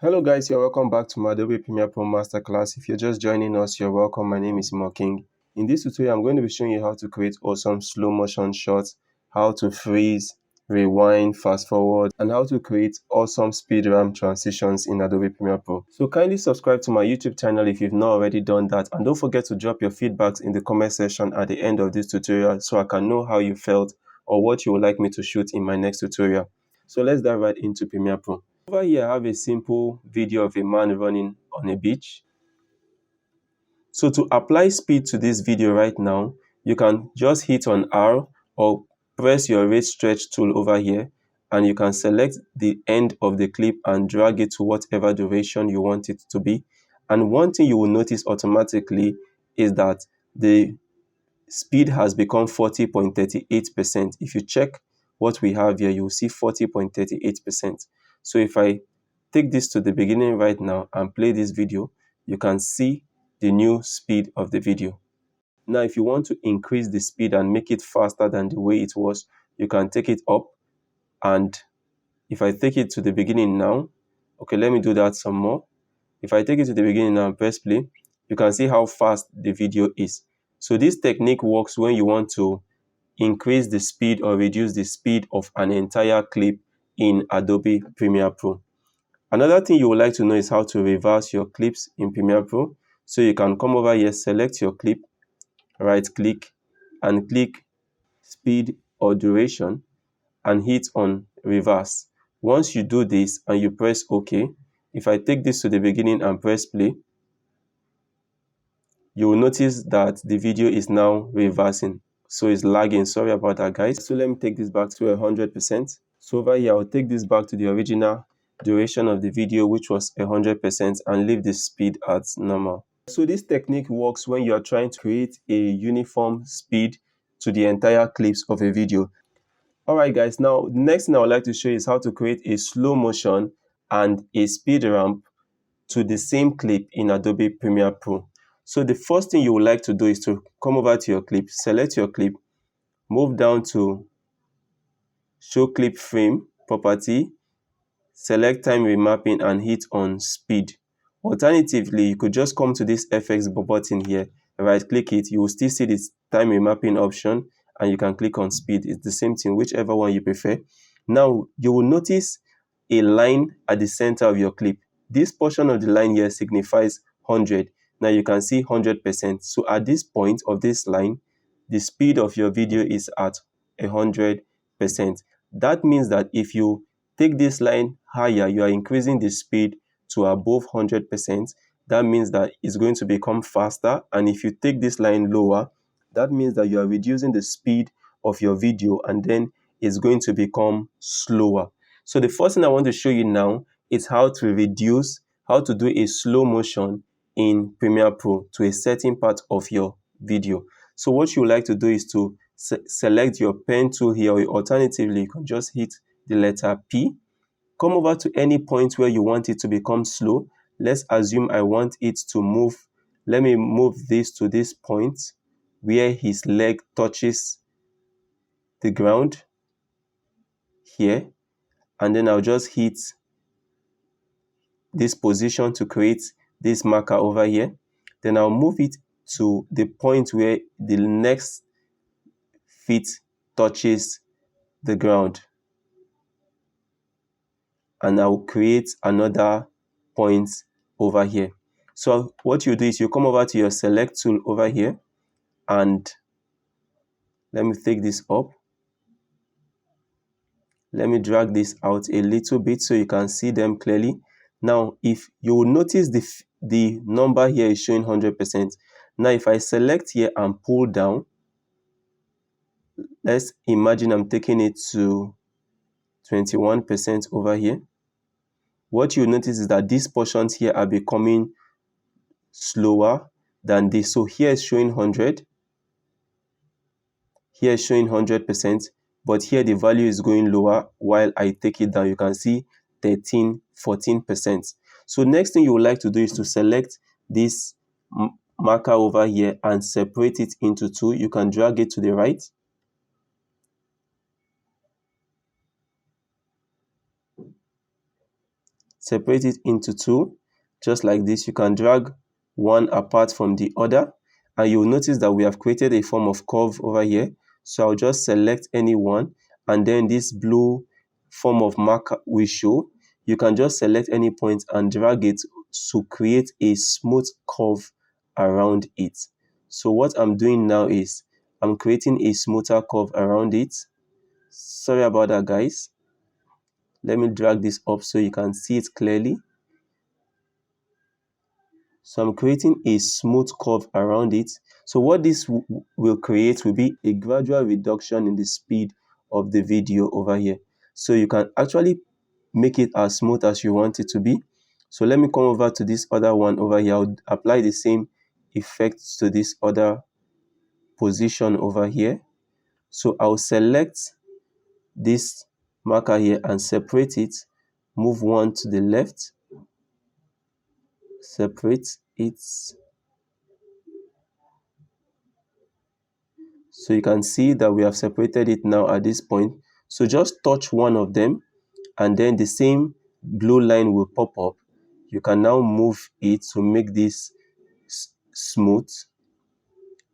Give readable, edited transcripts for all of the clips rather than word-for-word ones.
Hello guys, you're welcome back to my Adobe Premiere Pro Masterclass. If you're just joining us, you're welcome. My name is King. In this tutorial, I'm going to be showing you how to create awesome slow motion shots, how to freeze, rewind, fast forward, and how to create awesome speed ramp transitions in Adobe Premiere Pro. So kindly subscribe to my YouTube channel if you've not already done that, and don't forget to drop your feedbacks in the comment section at the end of this tutorial so I can know how you felt or what you would like me to shoot in my next tutorial. So let's dive right into Premiere Pro. Over here, I have a simple video of a man running on a beach. So to apply speed to this video right now, you can just hit on R or press your rate stretch tool over here, and you can select the end of the clip and drag it to whatever duration you want it to be. And one thing you will notice automatically is that the speed has become 40.38%. If you check what we have here, you'll see 40.38%. So if I take this to the beginning right now and play this video, you can see the new speed of the video. Now, if you want to increase the speed and make it faster than the way it was, you can take it up. And if I take it to the beginning now, okay, let me do that some more. If I take it to the beginning now and press play, you can see how fast the video is. So this technique works when you want to increase the speed or reduce the speed of an entire clip in Adobe Premiere Pro. Another thing you would like to know is how to reverse your clips in Premiere Pro. So you can come over here, select your clip, right click, and click speed or duration and hit on reverse. Once you do this and you press OK, if I take this to the beginning and press play, you will notice that the video is now reversing. So it's lagging. Sorry about that, guys. So let me take this back to 100%. So over here, I'll take this back to the original duration of the video, which was 100%, and leave the speed at normal. So this technique works when you are trying to create a uniform speed to the entire clips of a video. Alright guys, now the next thing I would like to show you is how to create a slow motion and a speed ramp to the same clip in Adobe Premiere Pro. So the first thing you would like to do is to come over to your clip, select your clip, move down to show clip frame property, select time remapping and hit on speed. Alternatively, you could just come to this FX button here, right click it, you will still see this time remapping option and you can click on speed. It's the same thing, whichever one you prefer. Now you will notice a line at the center of your clip. This portion of the line here signifies 100. Now you can see 100%. So at this point of this line, the speed of your video is at 100%. That means that if you take this line higher, you are increasing the speed to above 100%. That means that it's going to become faster. And if you take this line lower, that means that you are reducing the speed of your video and then it's going to become slower. So the first thing I want to show you now is how to do a slow motion in Premiere Pro to a certain part of your video. So what you would like to do is to select your pen tool here, or alternatively, you can just hit the letter P. Come over to any point where you want it to become slow. Let's assume I want it to move. Let me move this to this point where his leg touches the ground here. And then I'll just hit this position to create this marker over here. Then I'll move it to the point where the next feet touches the ground. And I'll create another point over here. So what you do is you come over to your select tool over here and let me take this up. Let me drag this out a little bit so you can see them clearly. Now, if you will notice the number here is showing 100%. Now, if I select here and pull down, let's imagine I'm taking it to 21% over here. What you notice is that these portions here are becoming slower than this. So here is showing 100. Here is showing 100%. But here the value is going lower while I take it down. You can see 14%. So next thing you would like to do is to select this marker over here and separate it into two. You can drag it to the right. separate it into two, just like this. You can drag one apart from the other, and you'll notice that we have created a form of curve over here. So I'll just select any one, and then this blue form of marker will show. You can just select any point and drag it to create a smooth curve around it. So what I'm doing now is I'm creating a smoother curve around it. Sorry about that, guys. Let me drag this up so you can see it clearly. So I'm creating a smooth curve around it. So what this will create will be a gradual reduction in the speed of the video over here. So you can actually make it as smooth as you want it to be. So let me come over to this other one over here. I'll apply the same effect to this other position over here. So I'll select this marker here and separate it. Move one to the left. Separate it. So you can see that we have separated it now at this point. So just touch one of them, and then the same blue line will pop up. You can now move it to make this smooth.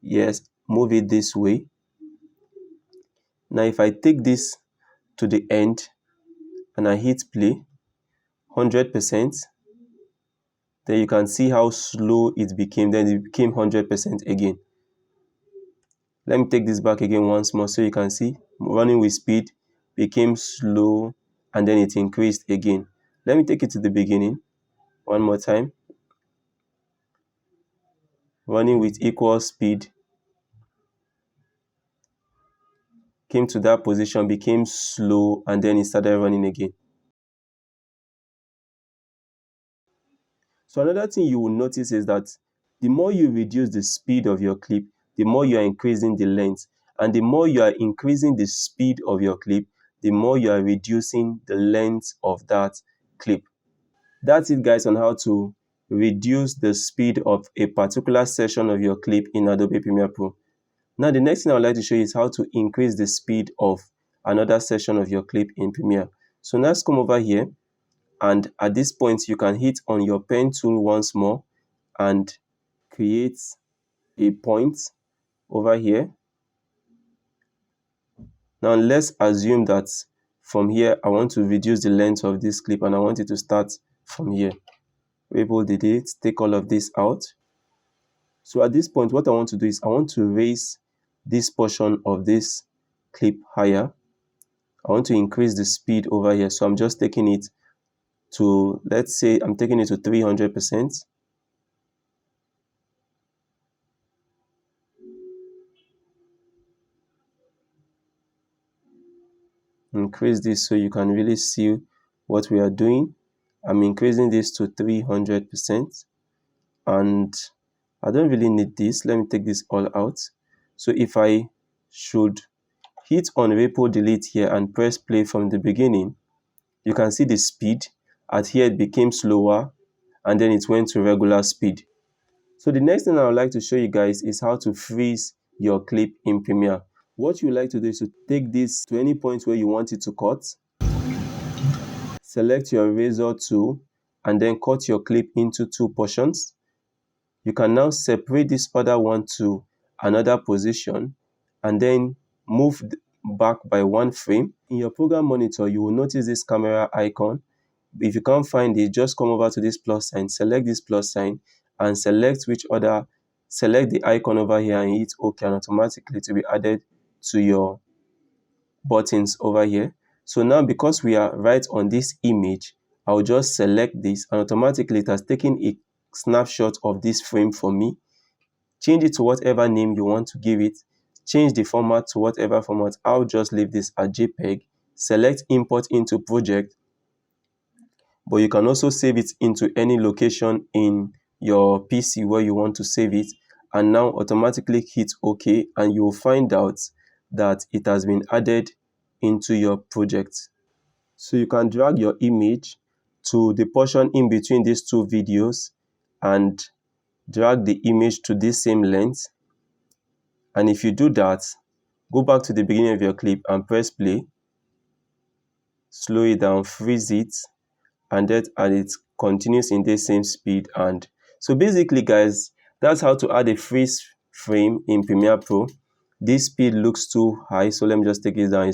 Yes, move it this way. Now if I take this to the end and I hit play 100%, then you can see how slow it became. Then it became 100% again. Let me take this back again once more so you can see running with speed became slow, and then it increased again. Let me take it to the beginning one more time. Running with equal speed, came to that position, became slow, and then it started running again. So another thing you will notice is that the more you reduce the speed of your clip, the more you are increasing the length. And the more you are increasing the speed of your clip, the more you are reducing the length of that clip. That's it, guys, on how to reduce the speed of a particular section of your clip in Adobe Premiere Pro. Now, the next thing I would like to show you is how to increase the speed of another section of your clip in Premiere. So now let's come over here, and at this point, you can hit on your pen tool once more and create a point over here. Now, let's assume that from here, I want to reduce the length of this clip, and I want it to start from here. Label delete, take all of this out. So at this point, what I want to do is I want to raise this portion of this clip higher. I want to increase the speed over here. So I'm just taking it to, let's say I'm taking it to 300%. Increase this so you can really see what we are doing. I'm increasing this to 300%, and I don't really need this. Let me take this all out. So if I should hit on repo delete here and press play from the beginning, you can see the speed. At here it became slower, and then it went to regular speed. So the next thing I would like to show you guys is how to freeze your clip in Premiere. What you like to do is to take this to any point where you want it to cut. Select your razor tool and then cut your clip into two portions. You can now separate this other one to another position and then move back by one frame. In your program monitor, you will notice this camera icon. If you can't find it, just come over to this plus sign, select this plus sign, and select the icon over here and hit OK, and automatically to be added to your buttons over here. So now, because we are right on this image, I'll just select this, and automatically it has taken a snapshot of this frame for me. Change it to whatever name you want to give it. Change the format to whatever format. I'll just leave this at JPEG. Select import into project, but you can also save it into any location in your PC where you want to save it, and now automatically hit OK, and you will find out that it has been added into your project. So you can drag your image to the portion in between these two videos and drag the image to this same length. And if you do that, go back to the beginning of your clip and press play. Slow it down, freeze it, and it continues in the same speed. And so basically guys, that's how to add a freeze frame in Premiere Pro. This speed looks too high, so let me just take it down.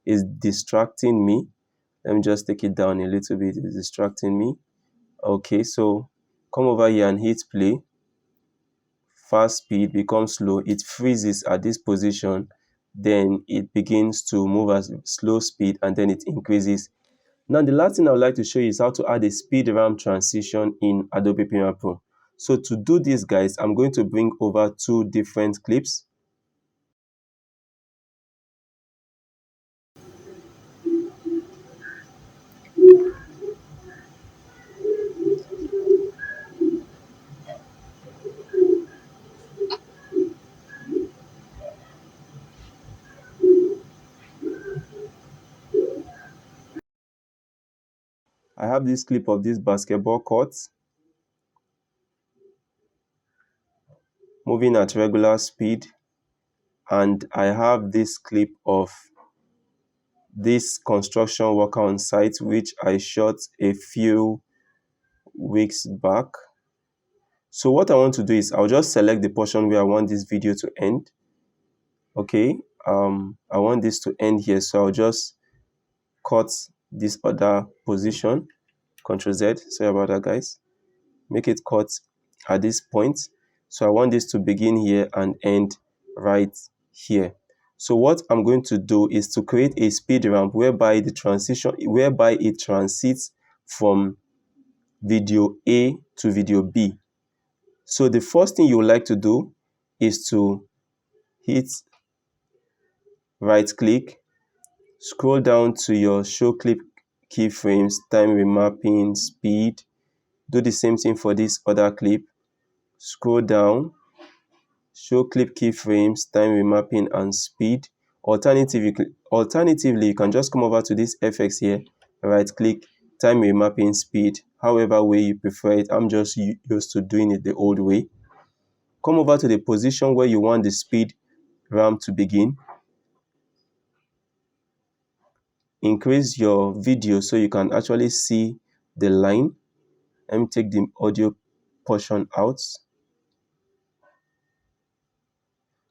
It's distracting me. Let me just take it down a little bit. It's distracting me. Okay, so come over here and hit play. Fast speed becomes slow. It freezes at this position, then it begins to move at slow speed, and then it increases. Now the last thing I would like to show you is how to add a speed ramp transition in Adobe Premiere Pro. So to do this guys, I'm going to bring over two different clips. I have this clip of this basketball court moving at regular speed, and I have this clip of this construction worker on site which I shot a few weeks back. So what I want to do is I'll just select the portion where I want this video to end. Okay, I want this to end here, so I'll just cut this other position, Ctrl Z, sorry about that guys, make it cut at this point. So I want this to begin here and end right here. So what I'm going to do is to create a speed ramp whereby it transits from video A to video B. So the first thing you would like to do is to hit right click, scroll down to your show clip keyframes, time remapping, speed. Do the same thing for this other clip. Scroll down, show clip keyframes, time remapping, and speed. Alternatively, you can just come over to this FX here, right click, time remapping, speed, however way you prefer it. I'm just used to doing it the old way. Come over to the position where you want the speed ramp to begin. Increase your video so you can actually see the line. Let me take the audio portion out.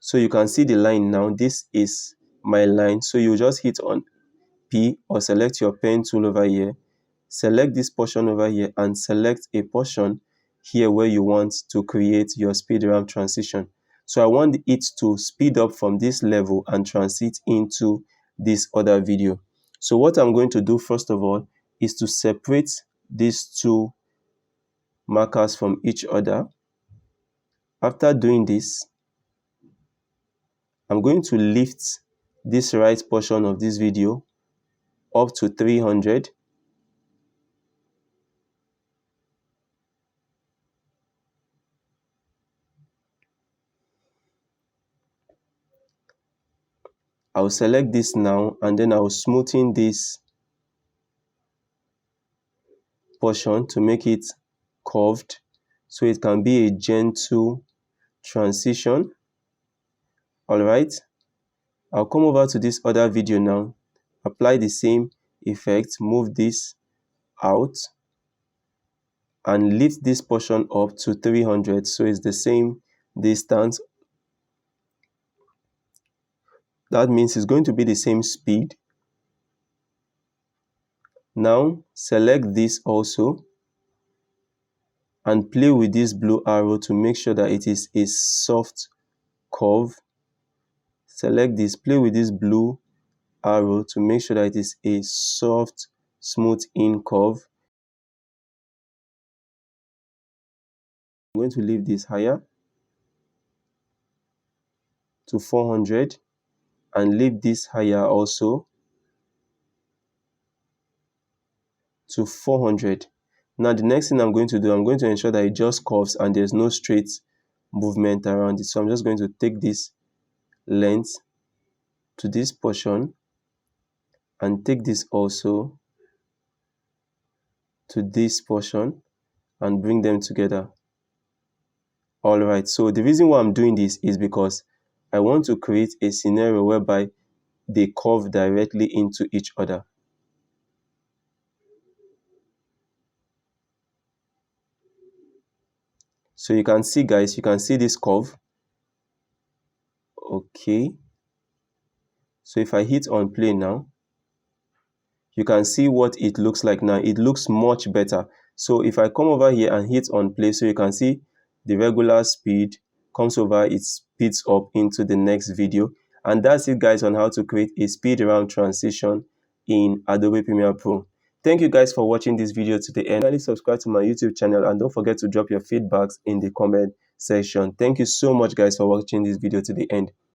So you can see the line now. This is my line. So you just hit on P or select your pen tool over here. Select this portion over here and select a portion here where you want to create your speed ramp transition. So I want it to speed up from this level and transit into this other video. So what I'm going to do first of all is to separate these two markers from each other. After doing this, I'm going to lift this right portion of this video up to 300. I'll select this now and then I'll smoothen this portion to make it curved so it can be a gentle transition. Alright, I'll come over to this other video now, apply the same effect, move this out and lift this portion up to 300 so it's the same distance. That means it's going to be the same speed. Now select this also and play with this blue arrow to make sure that it is a soft curve. Select this, play with this blue arrow to make sure that it is a soft, smooth in curve. I'm going to leave this higher to 400 and leave this higher also to 400. Now the next thing I'm going to do, I'm going to ensure that it just curves and there's no straight movement around it. So I'm just going to take this length to this portion and take this also to this portion and bring them together. Alright, so the reason why I'm doing this is because I want to create a scenario whereby they curve directly into each other. So you can see, guys, you can see this curve. Okay, so if I hit on play now, you can see what it looks like now. It looks much better. So if I come over here and hit on play, so you can see the regular speed comes over, it speeds up into the next video. And that's it, guys, on how to create a speed ramp transition in Adobe Premiere Pro. Thank you, guys, for watching this video to the end. Finally, subscribe to my YouTube channel and don't forget to drop your feedbacks in the comment section. Thank you so much, guys, for watching this video to the end.